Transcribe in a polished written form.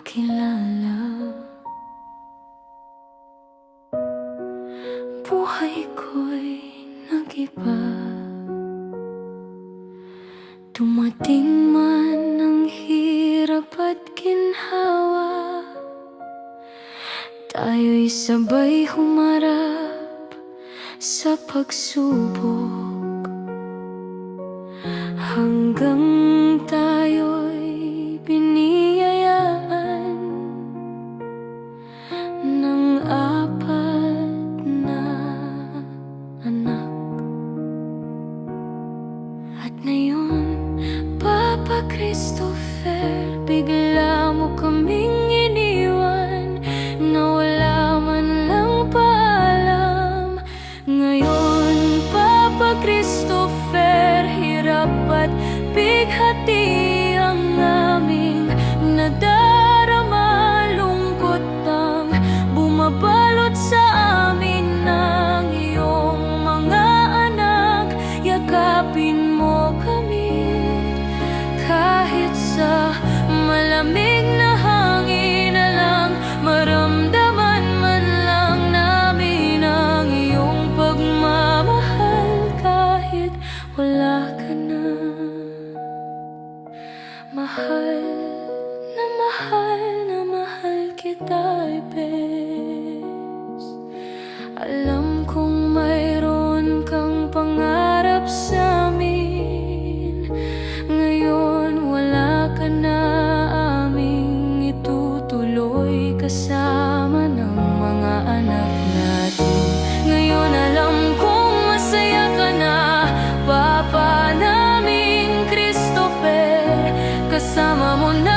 makilala. Buhay ko'y nag-iba. Dumating man ang hirap at ginhawa, tayo'y sabay humarap sa pagsubok, hanggang tayo'y biniyayaan ng 4 na anak. At ngayon, Papa Christopher, bigla mo kaming iniwan, na wala man lang paalam. Ngayon, Papa Christopher, hirap at bighati ang aming nadarama. Lungkot ang bumabalot sa amin ng iyong mga anak. Yakapin mo kami kahit sa malamig na hangin na lang, maramdaman man lang namin ang iyong pagmamahal kahit wala ka na. Mahal na mahal na mahal kita, Ibes. Alam kong mayroon kang pangarap sa amin. Ngayon wala ka na, aming itutuloy kasama ng mga anak natin. Ngayon alam kong masaya ka na, Papa naming Christopher. Kasama mo na